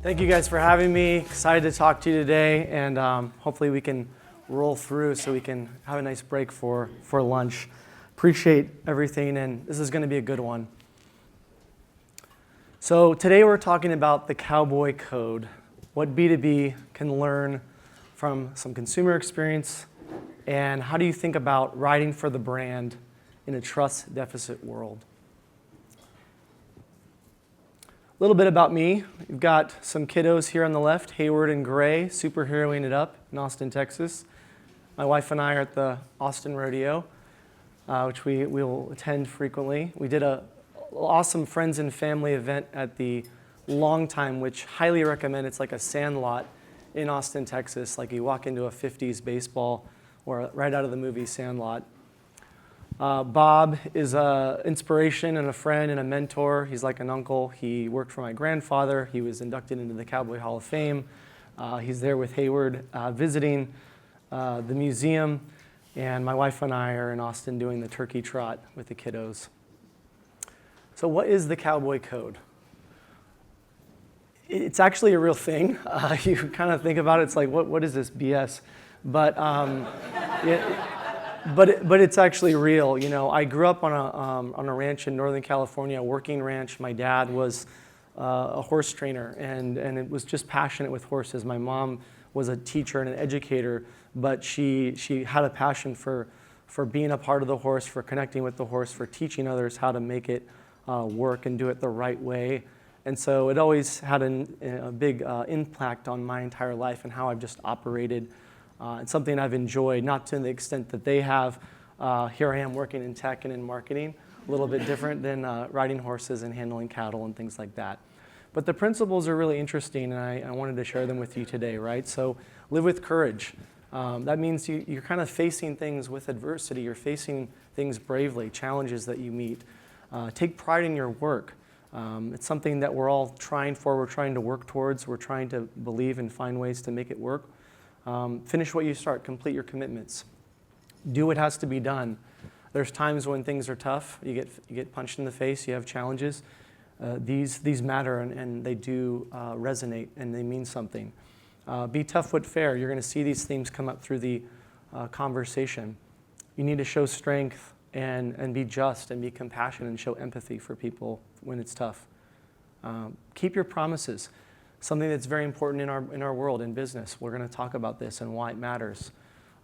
Thank you guys for having me. Excited to talk to you today, and hopefully we can roll through so we can have a nice break for lunch. Appreciate everything, and this is going to be a good one. So today we're talking about the Cowboy Code, what B2B can learn from some consumer experience, and how do you think about writing for the brand in a trust deficit world. A little bit about me. We've got some kiddos here on the left, Hayward and Gray, superheroing it up in Austin, Texas. My wife and I are at the Austin Rodeo, which we will attend frequently. We did an awesome friends and family event at the Long Time, which highly recommend. It's like a sand lot in Austin, Texas, like you walk into a 50s baseball or right out of the movie Sandlot. Bob is an inspiration and a friend and a mentor. He's like an uncle. He worked for my grandfather. He was inducted into the Cowboy Hall of Fame. He's there with Hayward visiting the museum. And my wife and I are in Austin doing the turkey trot with the kiddos. So what is the Cowboy Code? It's actually a real thing. You kind of think about it, it's like, what is this BS? But But it's actually real. You know, I grew up on a ranch in Northern California, a working ranch. My dad was a horse trainer, and it was just passionate with horses. My mom was a teacher and an educator, but she had a passion for being a part of the horse, for connecting with the horse, for teaching others how to make it work and do it the right way. And so it always had a big impact on my entire life and how I've just operated. It's something I've enjoyed, not to the extent that they have. Here I am working in tech and in marketing, a little bit different than riding horses and handling cattle and things like that. But the principles are really interesting, and I wanted to share them with you today, right? So live with courage. That means you're kind of facing things with adversity. You're facing things bravely, challenges that you meet. Take pride in your work. It's something that we're all trying for. We're trying to work towards. We're trying to believe and find ways to make it work. Finish what you start, complete your commitments. Do what has to be done. There's times when things are tough, you get punched in the face, you have challenges. These matter and they do resonate and they mean something. Be tough but fair. You're going to see these themes come up through the conversation. You need to show strength and be just and be compassionate and show empathy for people when it's tough. Keep your promises. Something that's very important in our world, in business. We're going to talk about this and why it matters.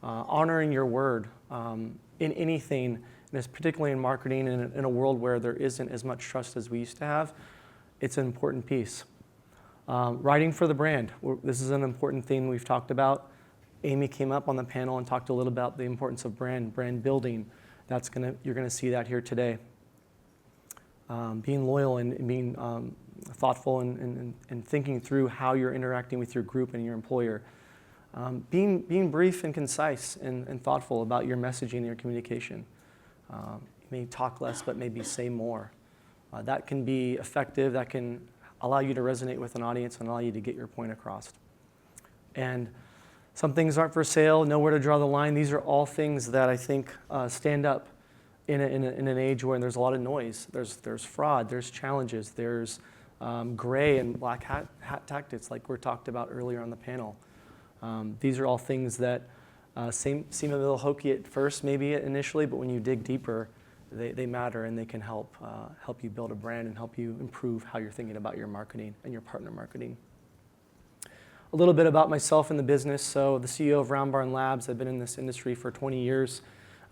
Honoring your word in anything, and particularly in marketing, in a world where there isn't as much trust as we used to have, it's an important piece. Writing for the brand. This is an important thing we've talked about. Amy came up on the panel and talked a little about the importance of brand building. You're going to see that here today. Being loyal and being thoughtful and thinking through how you're interacting with your group and your employer. Being brief and concise and thoughtful about your messaging and your communication. You may talk less, but maybe say more. That can be effective. That can allow you to resonate with an audience and allow you to get your point across. And some things aren't for sale, know where to draw the line. These are all things that I think stand up in an age where there's a lot of noise. There's fraud, there's challenges, there's gray and black hat tactics like we talked about earlier on the panel. These are all things that seem a little hokey at first, maybe initially, but when you dig deeper, they matter and they can help you build a brand and help you improve how you're thinking about your marketing and your partner marketing. A little bit about myself in the business. So the CEO of Round Barn Labs. I've been in this industry for 20 years.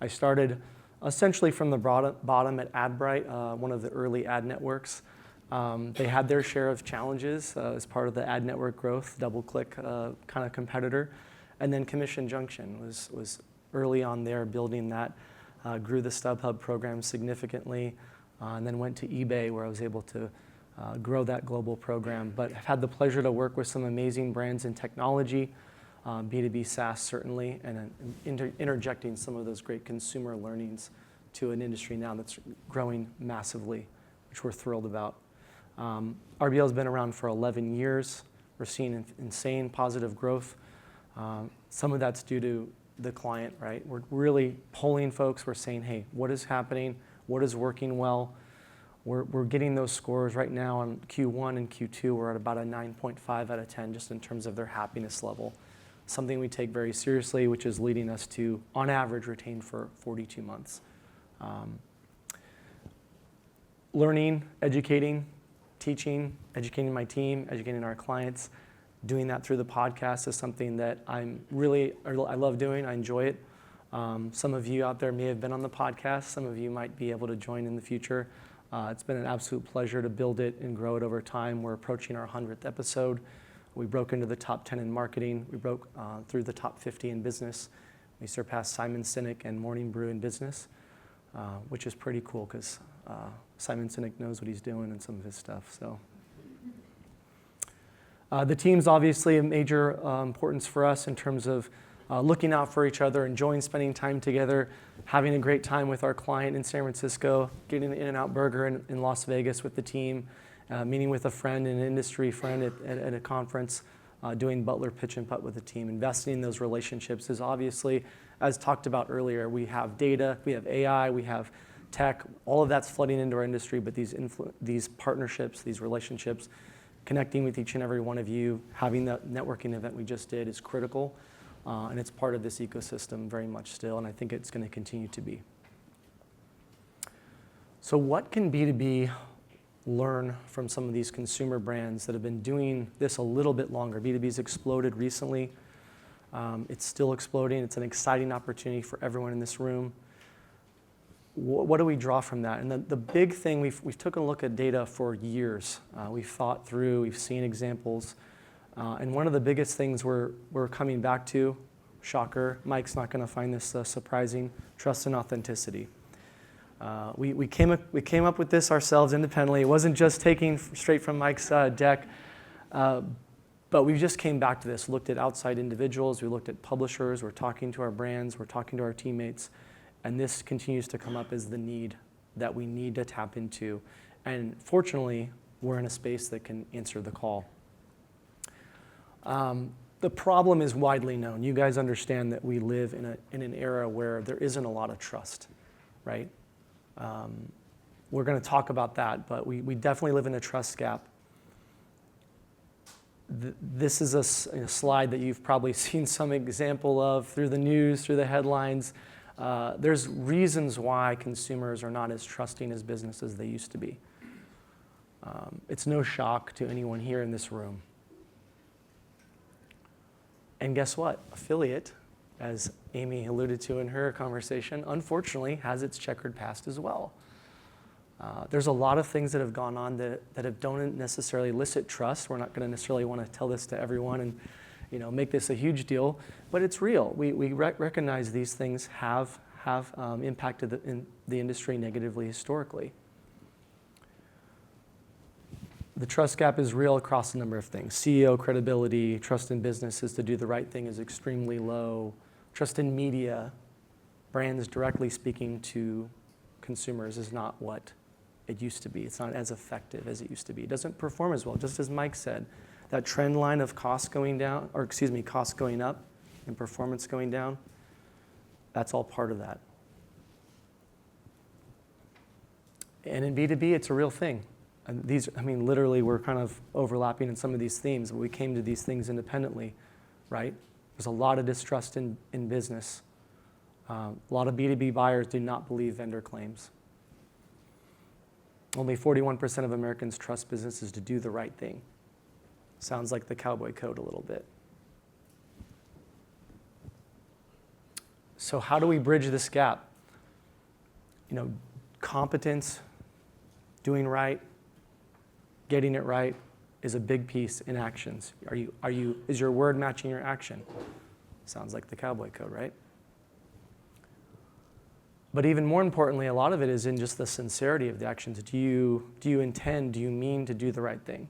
I started essentially from the bottom at AdBright, one of the early ad networks. They had their share of challenges as part of the ad network growth, DoubleClick kind of competitor. And then Commission Junction was early on there building that, grew the StubHub program significantly, and then went to eBay where I was able to grow that global program. But I've had the pleasure to work with some amazing brands in technology, B2B SaaS certainly, and interjecting some of those great consumer learnings to an industry now that's growing massively, which we're thrilled about. RBL has been around for 11 years. We're seeing insane positive growth. Some of that's due to the client, right? We're really polling folks. We're saying, hey, what is happening? What is working well? we're getting those scores right now on Q1 and Q2. We're at about a 9.5 out of 10 just in terms of their happiness level. Something we take very seriously, which is leading us to, on average, retain for 42 months. Learning, educating, teaching, educating my team, educating our clients, doing that through the podcast is something that I love doing. I enjoy it. Some of you out there may have been on the podcast. Some of you might be able to join in the future. It's been an absolute pleasure to build it and grow it over time. We're approaching our 100th episode. We broke into the top 10 in marketing. We broke through the top 50 in business. We surpassed Simon Sinek and Morning Brew in business, which is pretty cool because Simon Sinek knows what he's doing in some of his stuff. So, the team's obviously a major importance for us in terms of looking out for each other, enjoying spending time together, having a great time with our client in San Francisco, getting the In-N-Out Burger in Las Vegas with the team, meeting with a friend, an industry friend at a conference, doing Butler pitch and putt with the team. Investing in those relationships is obviously, as talked about earlier, we have data, we have AI, we have tech, all of that's flooding into our industry, but these partnerships, these relationships, connecting with each and every one of you, having that networking event we just did is critical, and it's part of this ecosystem very much still, and I think it's going to continue to be. So what can B2B learn from some of these consumer brands that have been doing this a little bit longer? B2B's exploded recently. It's still exploding. It's an exciting opportunity for everyone in this room. What do we draw from that? And the big thing, we've taken a look at data for years. We've thought through, we've seen examples. And one of the biggest things we're coming back to, shocker, Mike's not going to find this surprising, trust and authenticity. We came up with this ourselves independently. It wasn't just taking straight from Mike's deck, but we just came back to this, looked at outside individuals, we looked at publishers, we're talking to our brands, we're talking to our teammates, and this continues to come up as the need that we need to tap into. And fortunately, we're in a space that can answer the call. The problem is widely known. You guys understand that we live in an era where there isn't a lot of trust, right? We're going to talk about that, but we definitely live in a trust gap. This is a slide that you've probably seen some example of through the news, through the headlines. There's reasons why consumers are not as trusting as businesses as they used to be. It's no shock to anyone here in this room. And guess what? Affiliate, as Amy alluded to in her conversation, unfortunately has its checkered past as well. There's a lot of things that have gone on that don't necessarily elicit trust. We're not going to necessarily want to tell this to everyone and make this a huge deal, but it's real. We recognize these things have impacted the industry negatively historically. The trust gap is real across a number of things. CEO credibility, trust in businesses to do the right thing is extremely low. Trust in media, brands directly speaking to consumers is not what it used to be. It's not as effective as it used to be. It doesn't perform as well, just as Mike said. That trend line of costs going up and performance going down, that's all part of that. And in B2B, it's a real thing. And literally we're kind of overlapping in some of these themes, but we came to these things independently, right? There's a lot of distrust in business. A lot of B2B buyers do not believe vendor claims. Only 41% of Americans trust businesses to do the right thing. Sounds like the Cowboy Code a little bit. So how do we bridge this gap? Competence, doing right, getting it right is a big piece in actions. Is your word matching your action? Sounds like the Cowboy Code, right? But even more importantly, a lot of it is in just the sincerity of the actions. Do you intend, do you mean to do the right thing?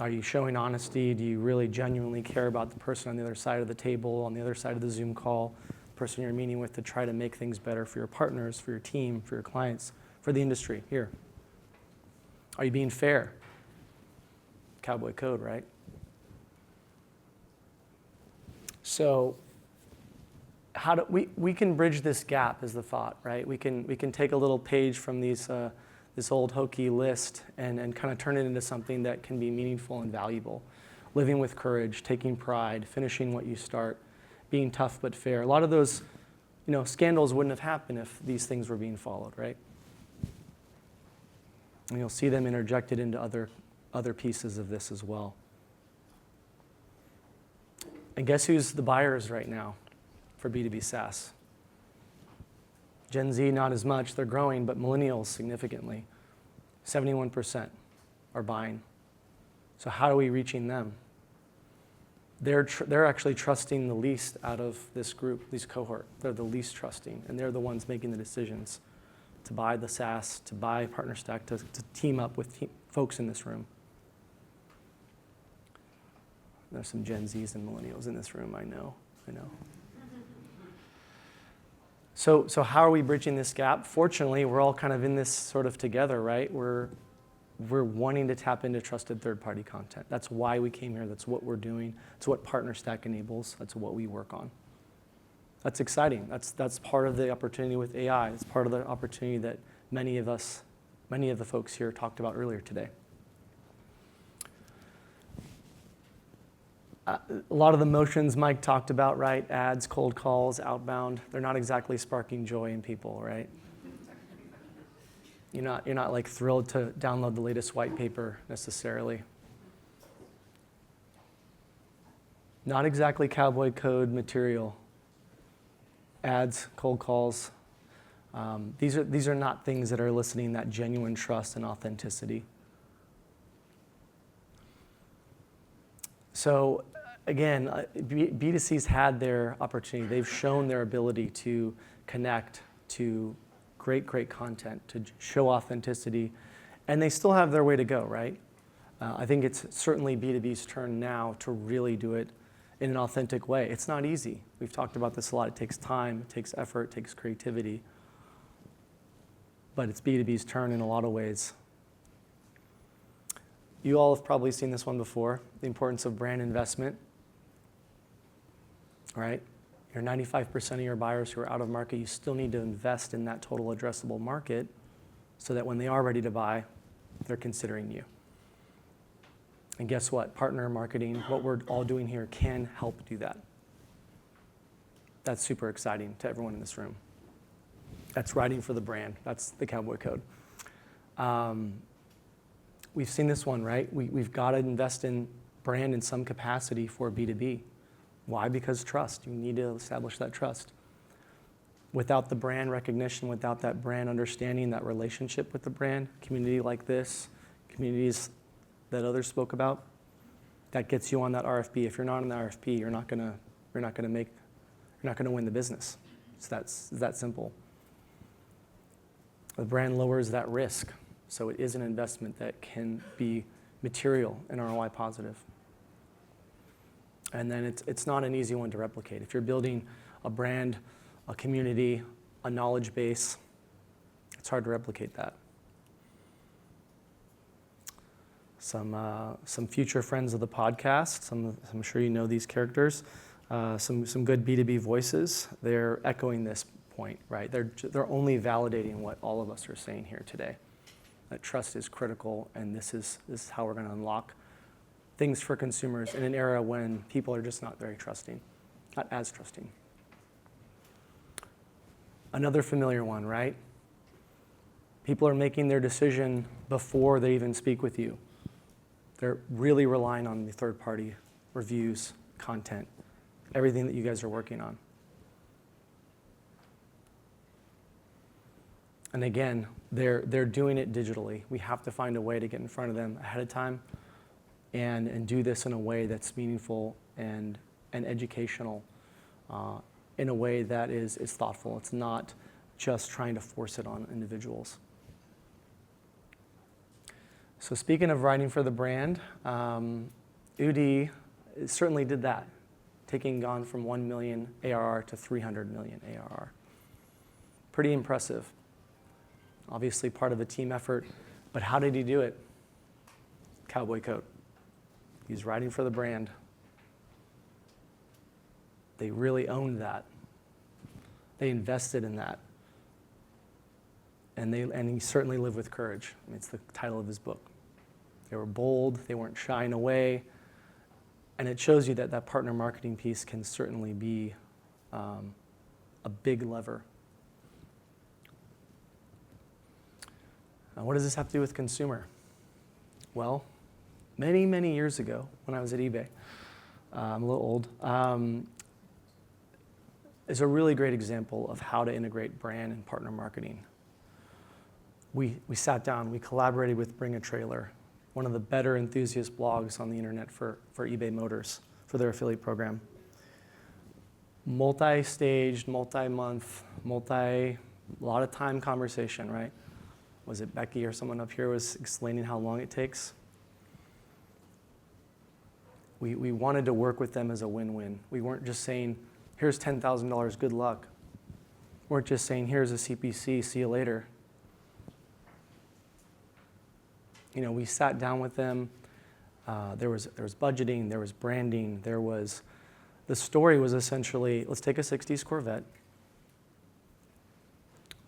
Are you showing honesty? Do you really genuinely care about the person on the other side of the table, on the other side of the Zoom call, the person you're meeting with to try to make things better for your partners, for your team, for your clients, for the industry here? Are you being fair? Cowboy Code, right? So we can bridge this gap is the thought, right? We can take a little page from these this old hokey list and kind of turn it into something that can be meaningful and valuable. Living with courage, taking pride, finishing what you start, being tough but fair. A lot of those, scandals wouldn't have happened if these things were being followed, right? And you'll see them interjected into other pieces of this as well. And guess who's the buyers right now for B2B SaaS? Gen Z, not as much. They're growing, but millennials significantly. 71% are buying. So how are we reaching them? They're actually trusting the least out of this group, this cohort. They're the least trusting, and they're the ones making the decisions to buy the SaaS, to buy PartnerStack, to team up with folks in this room. There's some Gen Zs and millennials in this room, I know. So how are we bridging this gap? Fortunately, we're all kind of in this sort of together, right? We're wanting to tap into trusted third-party content. That's why we came here. That's what we're doing. It's what PartnerStack enables. That's what we work on. That's exciting. That's part of the opportunity with AI. It's part of the opportunity that many of the folks here talked about earlier today. A lot of the motions Mike talked about, right? Ads, cold calls, outbound, they're not exactly sparking joy in people, right? You're not like thrilled to download the latest white paper necessarily. Not exactly Cowboy Code material. Ads, cold calls. These are not things that are eliciting that genuine trust and authenticity. So again, B2C's had their opportunity. They've shown their ability to connect to great content, to show authenticity, and they still have their way to go, right? I think it's certainly B2B's turn now to really do it in an authentic way. It's not easy. We've talked about this a lot. It takes time, it takes effort, it takes creativity, but it's B2B's turn in a lot of ways. You all have probably seen this one before, the importance of brand investment, right? You're 95% of your buyers who are out of market, you still need to invest in that total addressable market so that when they are ready to buy, they're considering you. And guess what? Partner marketing, what we're all doing here, can help do that. That's super exciting to everyone in this room. That's writing for the brand. That's the Cowboy Code. We've seen this one, right? We've got to invest in brand in some capacity for B2B. Why? Because trust. You need to establish that trust. Without the brand recognition, without that brand understanding, that relationship with the brand, community like this, communities that others spoke about, that gets you on that RFP. If you're not on the RFP, you're not gonna win the business. It's that simple. The brand lowers that risk. So it is an investment that can be material and ROI positive. And then it's not an easy one to replicate. If you're building a brand, a community, a knowledge base, it's hard to replicate that. Some future friends of the podcast, I'm sure you know these characters, some good B2B voices, they're echoing this point, right? They're only validating what all of us are saying here today. That trust is critical, and this is how we're going to unlock things for consumers in an era when people are just not very trusting, not as trusting. Another familiar one, right? People are making their decision before they even speak with you. They're really relying on the third-party reviews, content, everything that you guys are working on. And again, they're doing it digitally. We have to find a way to get in front of them ahead of time and do this in a way that's meaningful and educational, in a way that is thoughtful. It's not just trying to force it on individuals. So speaking of writing for the brand, Udi certainly did that, gone from 1 million ARR to 300 million ARR. Pretty impressive. Obviously part of a team effort, but how did he do it? Cowboy Code. He's writing for the brand. They really owned that. They invested in that. and he certainly lived with courage. I mean, it's the title of his book. They were bold, they weren't shying away, and it shows you that that partner marketing piece can certainly be a big lever. What does this have to do with consumer? Well, many, many years ago when I was at eBay, I'm a little old, is a really great example of how to integrate brand and partner marketing. We sat down, we collaborated with Bring a Trailer, one of the better enthusiast blogs on the internet for eBay Motors, for their affiliate program. Multi-staged, multi-month, a lot of time conversation, right? Was it Becky or someone up here was explaining how long it takes? We wanted to work with them as a win-win. We weren't just saying, here's $10,000, good luck. We weren't just saying, here's a CPC, see you later. You know, we sat down with them. There was budgeting, there was branding, the story was essentially, let's take a 60s Corvette.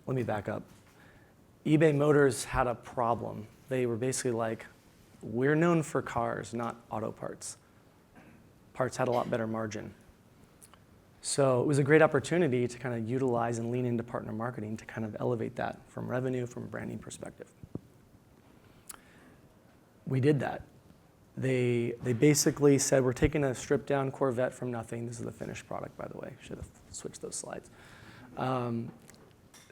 Let me back up. eBay Motors had a problem. They were basically like, we're known for cars, not auto parts. Parts had a lot better margin. So it was a great opportunity to kind of utilize and lean into partner marketing to kind of elevate that from revenue, from a branding perspective. We did that. They basically said, we're taking a stripped down Corvette from nothing. This is the finished product, by the way. Should have switched those slides.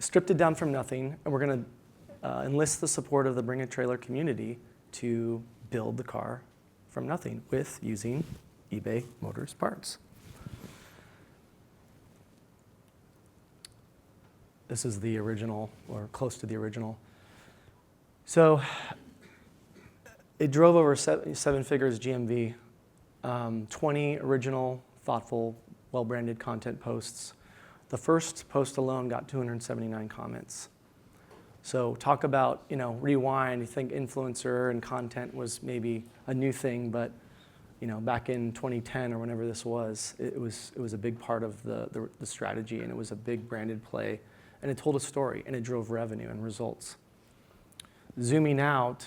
Stripped it down from nothing, and we're going to enlist the support of the Bring a Trailer community to build the car from nothing with using eBay Motors parts. This is the original, or close to the original. So it drove over seven figures GMV, 20 original, thoughtful, well-branded content posts. The first post alone got 279 comments. So talk about, rewind. You think influencer and content was maybe a new thing, but back in 2010 or whenever this was, it was a big part of the strategy, and it was a big branded play, and it told a story, and it drove revenue and results. Zooming out,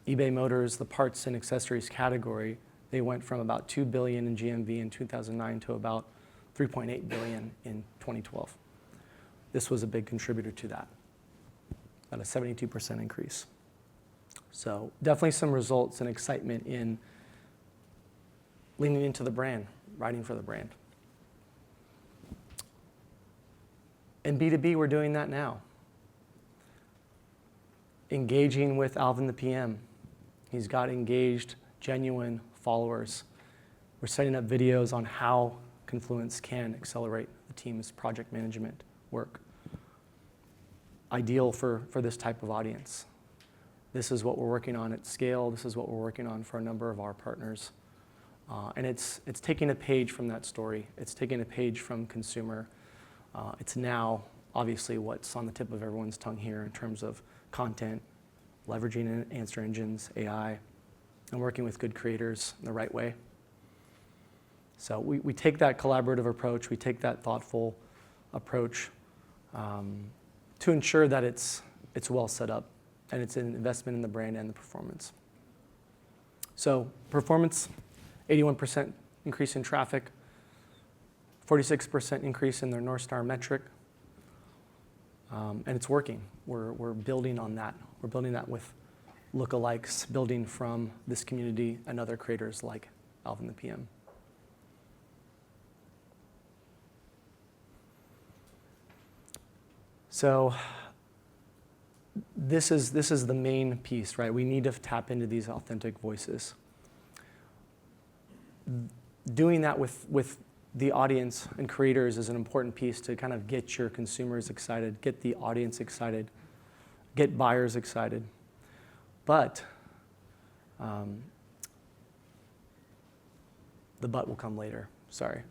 eBay Motors, the parts and accessories category, they went from about $2 billion in GMV in 2009 to about $3.8 billion in 2012. This was a big contributor to that, about a 72% increase. So definitely some results and excitement in leaning into the brand, riding for the brand. In B2B, we're doing that now. Engaging with Alvin the PM. He's got engaged, genuine followers. We're setting up videos on how Confluence can accelerate the team's project management work. Ideal for this type of audience. This is what we're working on at scale. This is what we're working on for a number of our partners. And it's taking a page from that story. It's taking a page from consumer. It's now obviously what's on the tip of everyone's tongue here in terms of content, leveraging answer engines, AI, and working with good creators in the right way. So we take that collaborative approach, we take that thoughtful approach to ensure that it's well set up and it's an investment in the brand and the performance. So performance, 81% increase in traffic, 46% increase in their North Star metric, and it's working. We're building on that. We're building that with lookalikes, building from this community and other creators like Alvin the PM. So this is the main piece, right? We need to tap into these authentic voices. Doing that with the audience and creators is an important piece to kind of get your consumers excited, get the audience excited, get buyers excited. But the but will come later, sorry.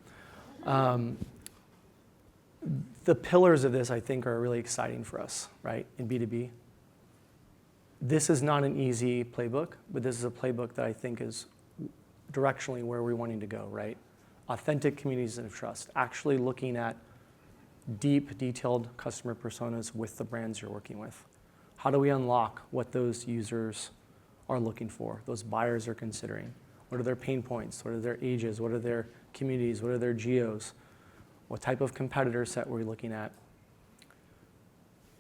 The pillars of this, I think, are really exciting for us, right, in B2B. This is not an easy playbook, but this is a playbook that I think is directionally where we're wanting to go, right? Authentic communities of trust, actually looking at deep, detailed customer personas with the brands you're working with. How do we unlock what those users are looking for, those buyers are considering? What are their pain points? What are their ages? What are their communities? What are their geos? What type of competitor set we're looking at?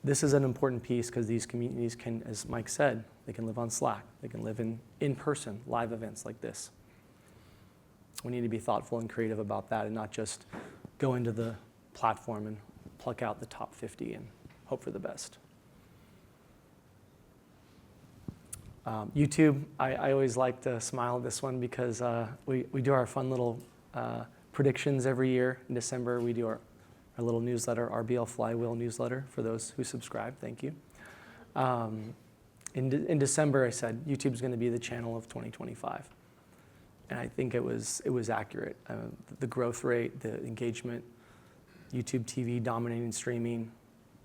This is an important piece because these communities can, as Mike said, they can live on Slack. They can live in person, live events like this. We need to be thoughtful and creative about that and not just go into the platform and pluck out the top 50 and hope for the best. YouTube, I always like to smile at this one because we do our fun little predictions every year. In December, we do our little newsletter, RBL Flywheel newsletter, for those who subscribe. Thank you. In December, I said YouTube's going to be the channel of 2025, and I think it was accurate. The growth rate, the engagement, YouTube TV dominating streaming,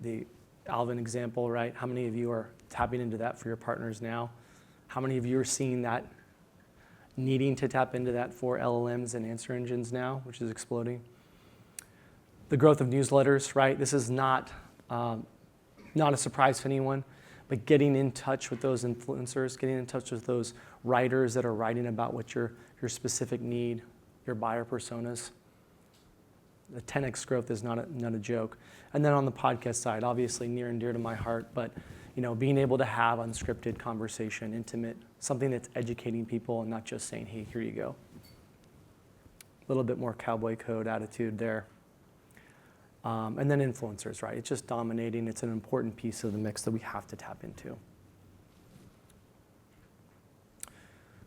the Alvin example, right? How many of you are tapping into that for your partners now? How many of you are seeing that, needing to tap into that for LLMs and answer engines now, which is exploding? The growth of newsletters, right? This is not a surprise to anyone, but getting in touch with those influencers, getting in touch with those writers that are writing about what your specific need, your buyer personas. The 10x growth is not a joke. And then on the podcast side, obviously near and dear to my heart, but being able to have unscripted conversation, intimate, something that's educating people and not just saying, hey, here you go. A little bit more Cowboy Code attitude there. And then influencers, right? It's just dominating. It's an important piece of the mix that we have to tap into.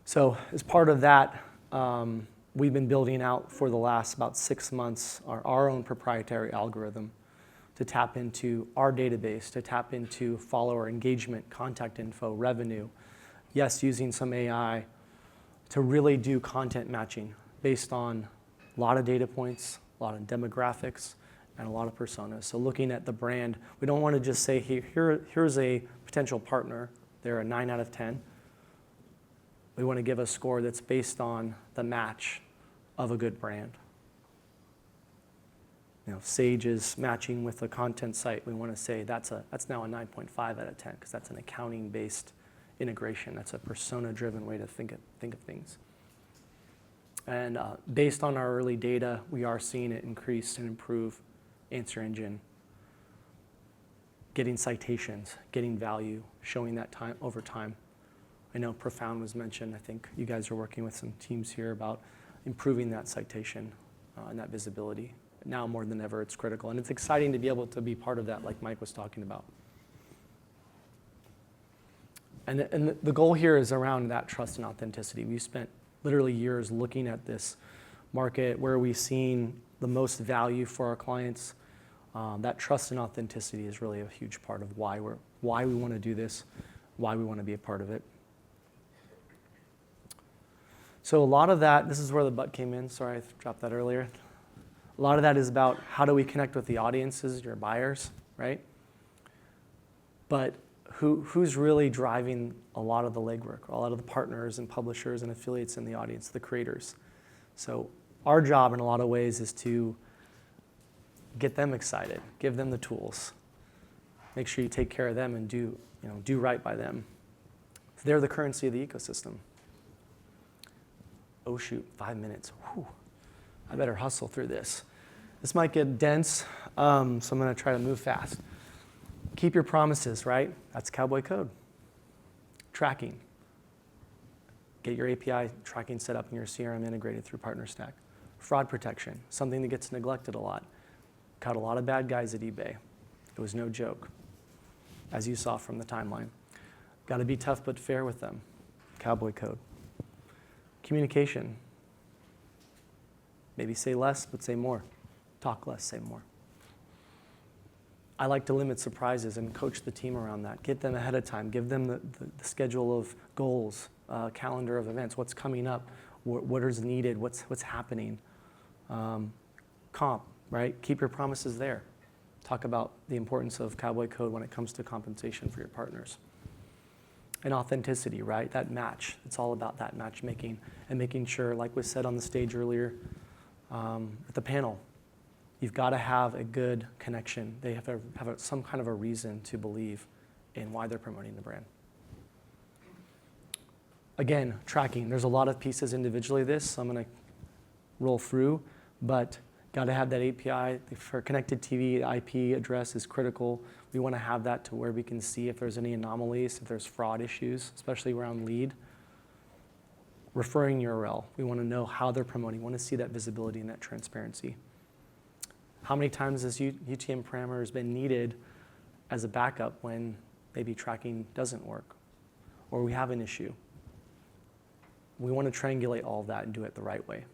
So as part of that, we've been building out for the last about 6 months our own proprietary algorithm to tap into our database, to tap into follower engagement, contact info, revenue. Yes, using some AI to really do content matching based on a lot of data points, a lot of demographics, and a lot of personas. So looking at the brand, we don't want to just say, hey, here's a potential partner. They're a 9 out of 10. We want to give a score that's based on the match of a good brand. Sage is matching with a content site. We want to say that's now a 9.5 out of 10 because that's an accounting-based integration. That's a persona-driven way to think of things. And based on our early data, we are seeing it increase and improve answer engine, getting citations, getting value, showing that time over time. I know Profound was mentioned. I think you guys are working with some teams here about improving that citation and that visibility. Now more than ever, it's critical. And it's exciting to be able to be part of that, like Mike was talking about. And the goal here is around that trust and authenticity. We've spent literally years looking at this market, where we've seen the most value for our clients. That trust and authenticity is really a huge part of why we want to do this, why we want to be a part of it. So a lot of that, this is where the but came in. Sorry, I dropped that earlier. A lot of that is about how do we connect with the audiences, your buyers, right? But who's really driving a lot of the legwork, a lot of the partners and publishers and affiliates in the audience, the creators. So our job in a lot of ways is to get them excited, give them the tools, make sure you take care of them and do right by them. They're the currency of the ecosystem. Oh shoot, 5 minutes. Whew. I better hustle through this. This might get dense, so I'm going to try to move fast. Keep your promises, right? That's Cowboy Code. Tracking. Get your API tracking set up in your CRM integrated through PartnerStack. Fraud protection, something that gets neglected a lot. Caught a lot of bad guys at eBay. It was no joke, as you saw from the timeline. Got to be tough but fair with them. Cowboy Code. Communication. Maybe say less, but say more. Talk less, say more. I like to limit surprises and coach the team around that. Get them ahead of time. Give them the schedule of goals, calendar of events, what's coming up, what is needed, what's happening. Comp, right? Keep your promises there. Talk about the importance of Cowboy Code when it comes to compensation for your partners. And authenticity, right? That match. It's all about that matchmaking and making sure, like was said on the stage earlier at the panel, You've got to have a good connection. They have to have some kind of a reason to believe in why they're promoting the brand. Again, tracking. There's a lot of pieces individually of this, so I'm going to roll through, but got to have that API. For connected TV, IP address is critical. We want to have that to where we can see if there's any anomalies, if there's fraud issues, especially around lead. Referring URL. We want to know how they're promoting. We want to see that visibility and that transparency. How many times has UTM parameters been needed as a backup when maybe tracking doesn't work or we have an issue? We want to triangulate all of that and do it the right way.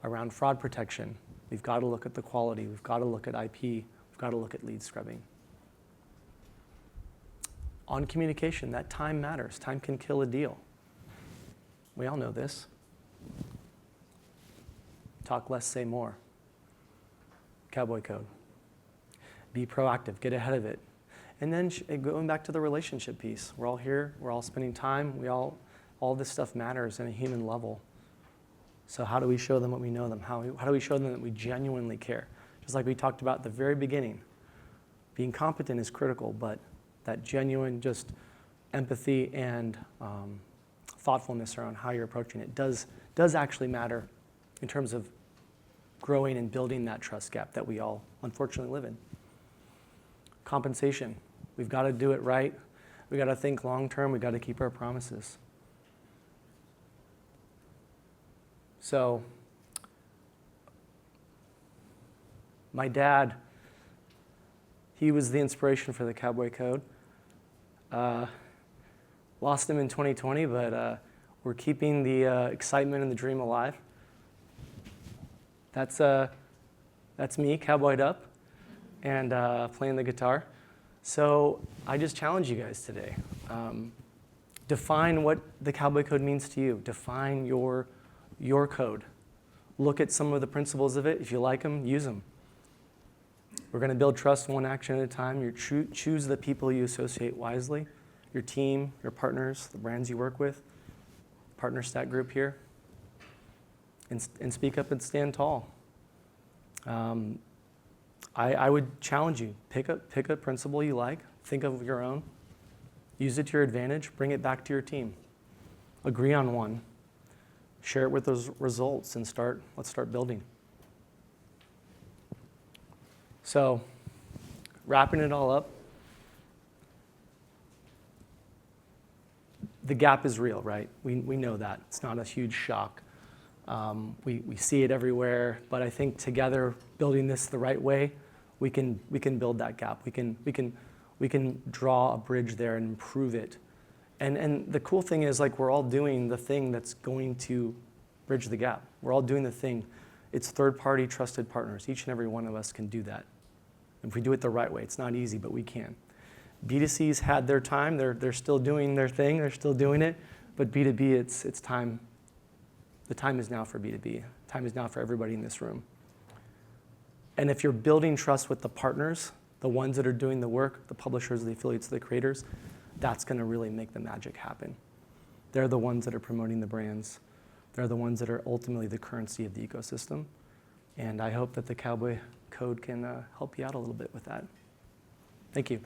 Around fraud protection, we've got to look at the quality. We've got to look at IP. We've got to look at lead scrubbing. On communication, that time matters. Time can kill a deal. We all know this. Talk less, say more. Cowboy Code. Be proactive, get ahead of it. And then going back to the relationship piece, we're all here, we're all spending time, all this stuff matters on a human level. So how do we show them what we know them? How do we show them that we genuinely care? Just like we talked about at the very beginning, being competent is critical, but that genuine just empathy and thoughtfulness around how you're approaching it does actually matter in terms of growing and building that trust gap that we all unfortunately live in. Compensation. We've got to do it right. We've got to think long term. We've got to keep our promises. So, my dad, he was the inspiration for the Cowboy Code. Lost him in 2020, but we're keeping the excitement and the dream alive. That's me, cowboyed up, and playing the guitar. So I just challenge you guys today. Define what the Cowboy Code means to you. Define your code. Look at some of the principles of it. If you like them, use them. We're going to build trust one action at a time. You choose the people you associate wisely. Your team, your partners, the brands you work with, partner stat group here. And speak up and stand tall. I would challenge you. Pick a principle you like. Think of your own. Use it to your advantage. Bring it back to your team. Agree on one. Share it with those results and let's start building. So, wrapping it all up, the gap is real, right? We know that. It's not a huge shock. We see it everywhere, but I think together, building this the right way, we can build that gap. We can draw a bridge there and improve it. And the cool thing is, like, we're all doing the thing that's going to bridge the gap. We're all doing the thing. It's third-party trusted partners. Each and every one of us can do that. If we do it the right way, it's not easy, but we can. B2C's had their time. They're still doing their thing. They're still doing it. But B2B, it's time. The time is now for B2B. Time is now for everybody in this room. And if you're building trust with the partners, the ones that are doing the work, the publishers, the affiliates, the creators, that's going to really make the magic happen. They're the ones that are promoting the brands. They're the ones that are ultimately the currency of the ecosystem. And I hope that the Cowboy Code can help you out a little bit with that. Thank you.